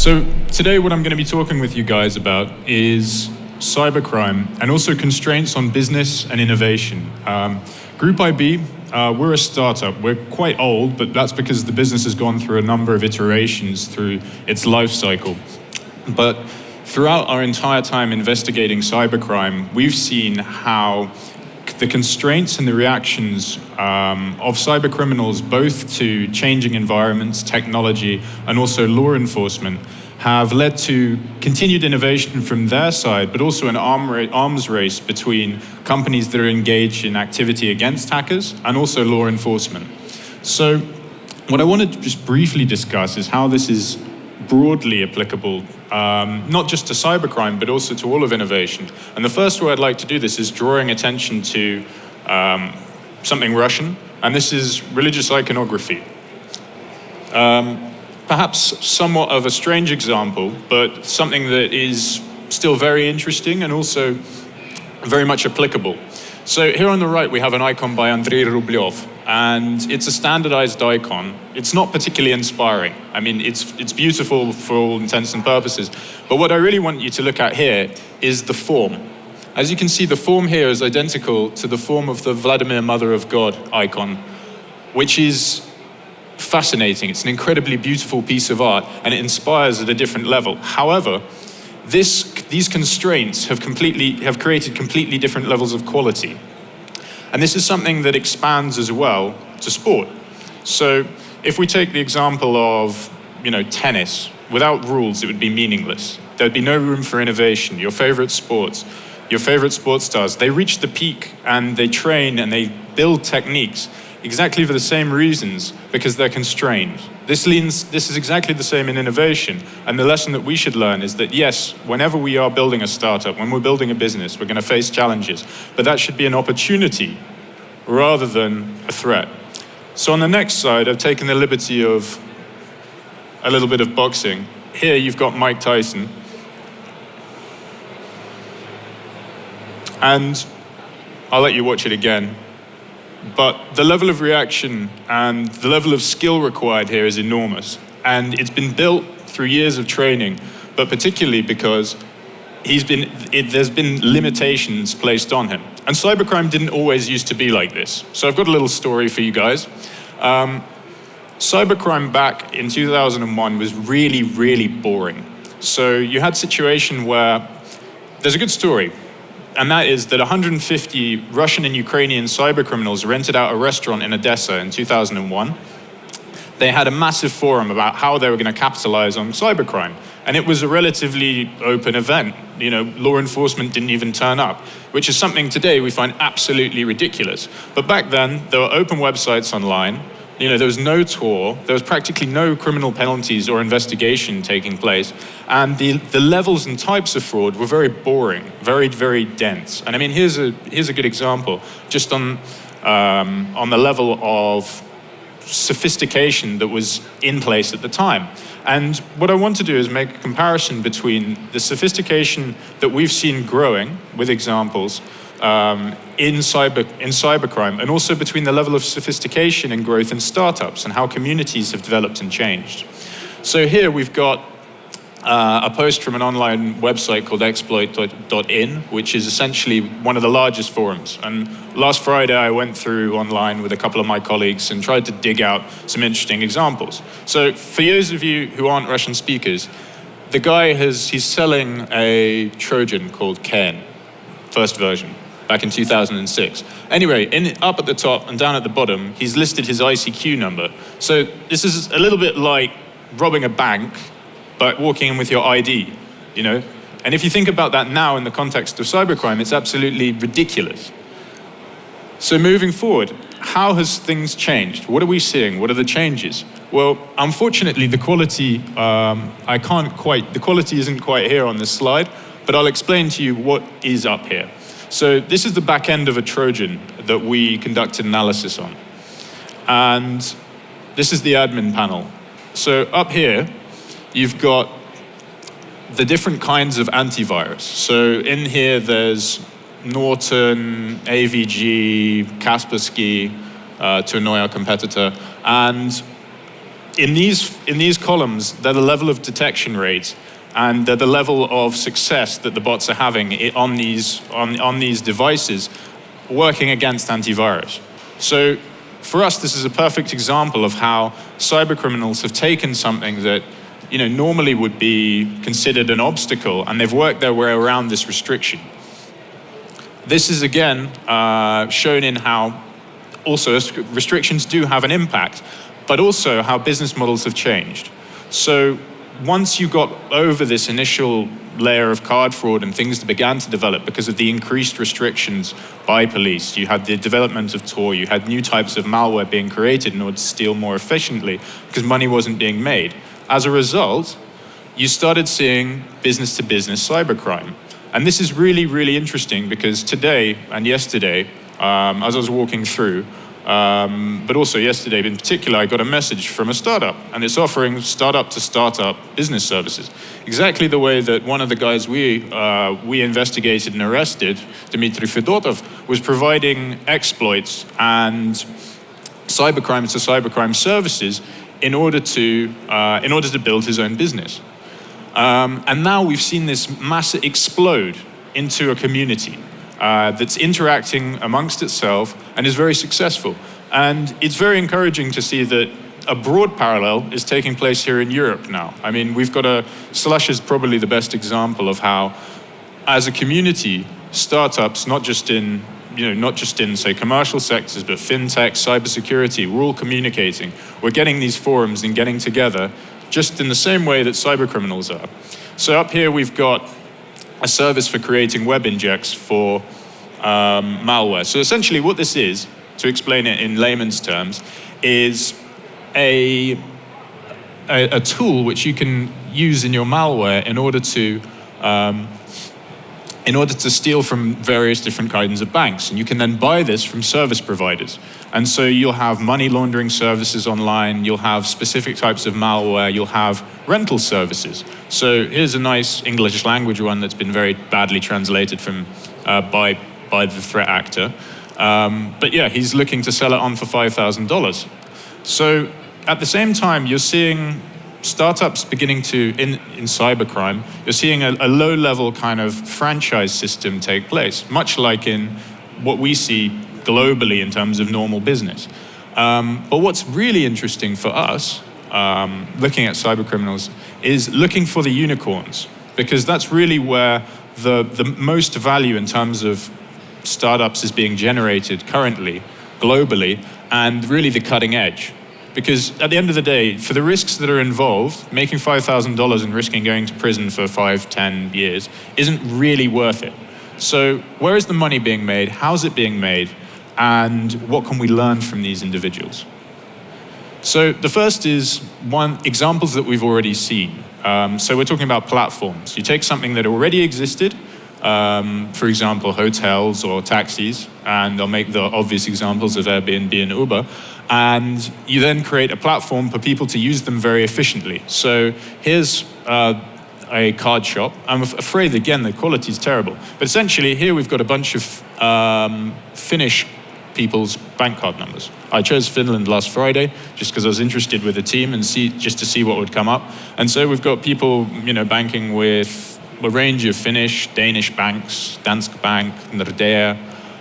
So today what I'm going to be talking with you guys about is cybercrime and also constraints on business and innovation. Groub-IB, we're a startup. We're quite old, but that's because the business has gone through a number of iterations through its life cycle. But throughout our entire time investigating cybercrime, we've seen how the constraints and the reactions of cybercriminals, both to changing environments, technology, and also law enforcement, have led to continued innovation from their side, but also an arms race between companies that are engaged in activity against hackers and also law enforcement. So what I wanted to just briefly discuss is how this is broadly applicable, not just to cybercrime, but also to all of innovation. And the first way I'd like to do this is drawing attention to something Russian, and this is religious iconography. Perhaps somewhat of a strange example, but something that is still very interesting and also very much applicable. So here on the right, we have an icon by Andrei Rublev, and it's a standardized icon. It's not particularly inspiring. I mean, it's beautiful for all intents and purposes. But what I really want you to look at here is the form. As you can see, the form here is identical to the form of the Vladimir Mother of God icon, which is fascinating. It's an incredibly beautiful piece of art, and it inspires at a different level. However, these constraints have created completely different levels of quality. And this is something that expands as well to sport. So if we take the example of, tennis, without rules, it would be meaningless. There'd be no room for innovation. Your favorite sports stars, they reach the peak and they train and they build techniques exactly for the same reasons, because they're constrained. This is exactly the same in innovation. And the lesson that we should learn is that, yes, whenever we are building a startup, when we're building a business, we're going to face challenges. But that should be an opportunity rather than a threat. So on the next slide, I've taken the liberty of a little bit of boxing. Here you've got Mike Tyson. And I'll let you watch it again. But the level of reaction and the level of skill required here is enormous. And it's been built through years of training, but particularly because there's been limitations placed on him. And cybercrime didn't always used to be like this. So I've got a little story for you guys. Cybercrime back in 2001 was really, really boring. So you had a situation where there's a good story. And that is that 150 Russian and Ukrainian cybercriminals rented out a restaurant in Odessa in 2001. They had a massive forum about how they were going to capitalize on cybercrime. And it was a relatively open event. Law enforcement didn't even turn up, which is something today we find absolutely ridiculous. But back then, there were open websites online. There was no tour, there was practically no criminal penalties or investigation taking place, and the levels and types of fraud were very boring, very, very dense. And I mean, here's a good example, just on the level of sophistication that was in place at the time. And what I want to do is make a comparison between the sophistication that we've seen growing with examples in cybercrime, and also between the level of sophistication and growth in startups and how communities have developed and changed. So here we've got a post from an online website called exploit.in, which is essentially one of the largest forums. And last Friday I went through online with a couple of my colleagues and tried to dig out some interesting examples. So for those of you who aren't Russian speakers, the guy he's selling a Trojan called Ken, first version, back in 2006. Anyway, up at the top and down at the bottom, he's listed his ICQ number. So this is a little bit like robbing a bank, but walking in with your ID, And if you think about that now in the context of cybercrime, it's absolutely ridiculous. So moving forward, how has things changed? What are we seeing? What are the changes? Well, unfortunately, the quality isn't quite here on this slide, but I'll explain to you what is up here. So this is the back end of a Trojan that we conducted analysis on. And this is the admin panel. So up here, you've got the different kinds of antivirus. So in here, there's Norton, AVG, Kaspersky, to annoy our competitor. And in these columns, they're the level of detection rate and they're the level of success that the bots are having on these devices working against antivirus. So for us, this is a perfect example of how cyber criminals have taken something that normally would be considered an obstacle, and they've worked their way around this restriction. This is again shown in how also restrictions do have an impact, but also how business models have changed. So once you got over this initial layer of card fraud and things that began to develop because of the increased restrictions by police, you had the development of Tor, you had new types of malware being created in order to steal more efficiently because money wasn't being made. As a result, you started seeing business-to-business cybercrime. And this is really, really interesting because today and yesterday, as I was walking through, but also yesterday in particular, I got a message from a startup, and it's offering startup-to-startup business services. Exactly the way that one of the guys we investigated and arrested, Dmitry Fedotov, was providing exploits and cybercrime services in order to build his own business. And now we've seen this massive explode into a community that's interacting amongst itself and is very successful. And it's very encouraging to see that a broad parallel is taking place here in Europe now. I mean, we've got Slush is probably the best example of how, as a community, startups, not just in say commercial sectors, but fintech, cybersecurity, we're all communicating. We're getting these forums and getting together just in the same way that cyber criminals are. So up here we've got a service for creating web injects for malware. So essentially what this is, to explain it in layman's terms, is a tool which you can use in your malware in order to steal from various different kinds of banks. And you can then buy this from service providers. And so you'll have money laundering services online, you'll have specific types of malware, you'll have rental services. So here's a nice English language one that's been very badly translated from by the threat actor. But yeah, he's looking to sell it on for $5,000. So at the same time, you're seeing startups beginning to, in cybercrime, you're seeing a low-level kind of franchise system take place, much like in what we see globally in terms of normal business. But what's really interesting for us, looking at cybercriminals, is looking for the unicorns, because that's really where the most value in terms of startups is being generated currently, globally, and really the cutting edge. Because at the end of the day, for the risks that are involved, making $5,000 and risking going to prison for 5-10 years isn't really worth it. So where is the money being made? How's it being made? And what can we learn from these individuals? So the first is examples that we've already seen. So we're talking about platforms. You take something that already existed, for example, hotels or taxis, and I'll make the obvious examples of Airbnb and Uber, and you then create a platform for people to use them very efficiently. So here's a card shop. I'm afraid, again, the quality is terrible. But essentially, here we've got a bunch of Finnish people's bank card numbers. I chose Finland last Friday just because I was interested with the team and just to see what would come up. And so we've got people, banking with a range of Finnish, Danish banks, Danske Bank, Nordea,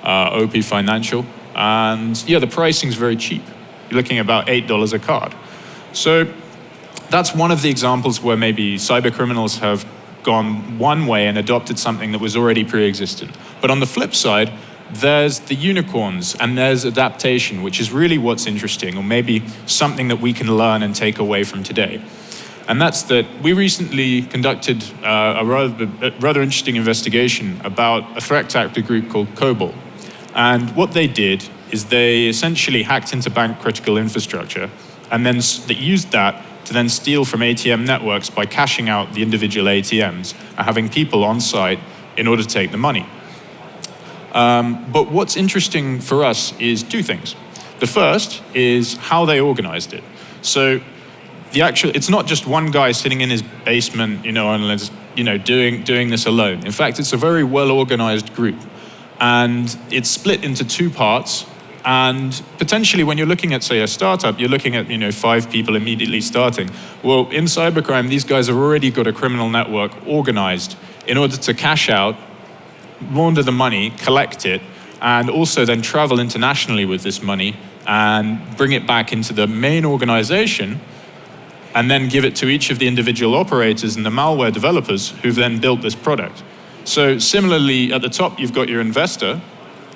OP Financial. And yeah, the pricing's very cheap. You're looking at about $8 a card. So that's one of the examples where maybe cyber criminals have gone one way and adopted something that was already pre-existent. But on the flip side, there's the unicorns and there's adaptation, which is really what's interesting, or maybe something that we can learn and take away from today. And that's that we recently conducted a rather interesting investigation about a threat actor group called Cobol. And what they did is they essentially hacked into bank critical infrastructure, and then they used that to then steal from ATM networks by cashing out the individual ATMs and having people on site in order to take the money. But what's interesting for us is two things. The first is how they organized it. So it's not just one guy sitting in his basement, doing this alone. In fact, it's a very well organized group. And it's split into two parts. And potentially when you're looking at, say, a startup, you're looking at 5 people immediately starting. Well, in cybercrime, these guys have already got a criminal network organized in order to cash out, launder the money, collect it, and also then travel internationally with this money and bring it back into the main organization and then give it to each of the individual operators and the malware developers who've then built this product. So similarly, at the top, you've got your investor,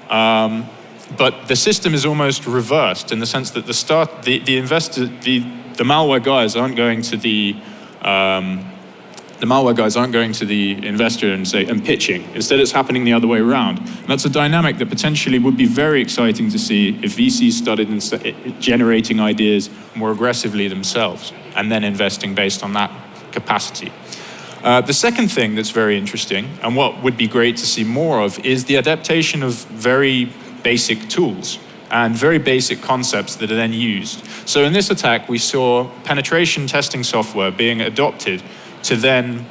but the system is almost reversed in the sense that the investor, the malware guys aren't going to the investor and pitching. Instead, it's happening the other way around. And that's a dynamic that potentially would be very exciting to see if VCs started generating ideas more aggressively themselves and then investing based on that capacity. The second thing that's very interesting, and what would be great to see more of, is the adaptation of very basic tools and very basic concepts that are then used. So in this attack, we saw penetration testing software being adopted to then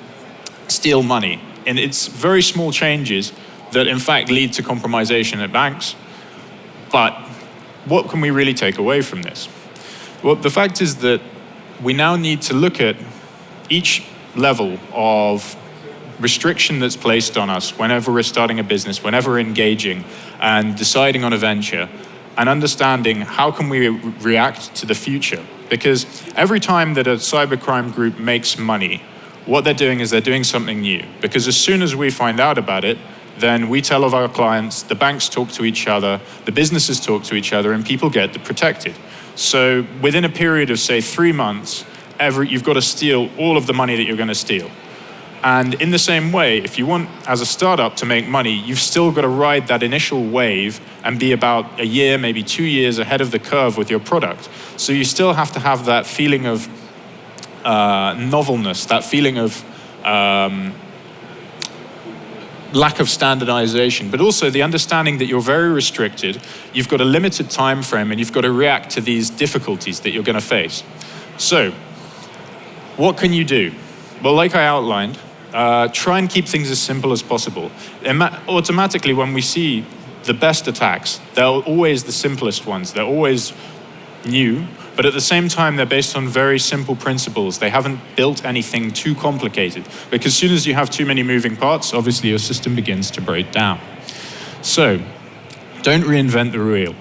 steal money. And it's very small changes that in fact lead to compromisation at banks. But what can we really take away from this? Well, the fact is that we now need to look at each level of restriction that's placed on us whenever we're starting a business, whenever we're engaging and deciding on a venture, and understanding how can we react to the future. Because every time that a cybercrime group makes money, what they're doing is they're doing something new. Because as soon as we find out about it, then we tell of our clients, the banks talk to each other, the businesses talk to each other, and people get protected. So within a period of, say, 3 months, you've got to steal all of the money that you're going to steal. And in the same way, if you want, as a startup, to make money, you've still got to ride that initial wave and be about a year, maybe 2 years ahead of the curve with your product. So you still have to have that feeling of novelness, that feeling of lack of standardization, but also the understanding that you're very restricted, you've got a limited time frame, and you've got to react to these difficulties that you're going to face. So, what can you do? Well, like I outlined, try and keep things as simple as possible. Automatically, when we see the best attacks, they're always the simplest ones. They're always new, but at the same time, they're based on very simple principles. They haven't built anything too complicated, because as soon as you have too many moving parts, obviously your system begins to break down. So, don't reinvent the wheel,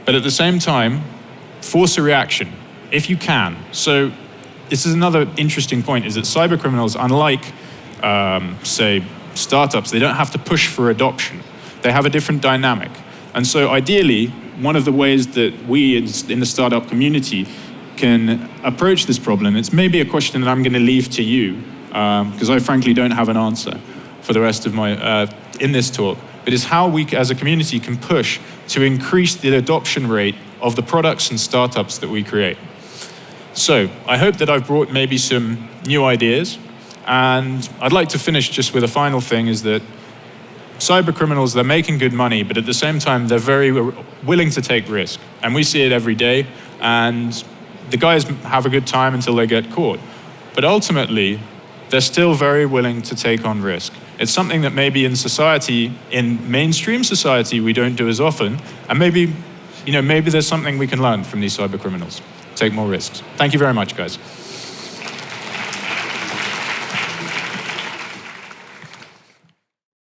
but at the same time, force a reaction if you can. So, this is another interesting point, is that cybercriminals, unlike, say, startups, they don't have to push for adoption. They have a different dynamic. And so ideally, one of the ways that we in the startup community can approach this problem, it's maybe a question that I'm going to leave to you, because I frankly don't have an answer for the rest of my, in this talk, but is how we as a community can push to increase the adoption rate of the products and startups that we create. So I hope that I've brought maybe some new ideas, and I'd like to finish just with a final thing, is that cybercriminals, they're making good money, but at the same time, they're very willing to take risk. And we see it every day, and the guys have a good time until they get caught. But ultimately, they're still very willing to take on risk. It's something that maybe in society, in mainstream society, we don't do as often, and maybe there's something we can learn from these cybercriminals. Take more risks. Thank you very much, guys.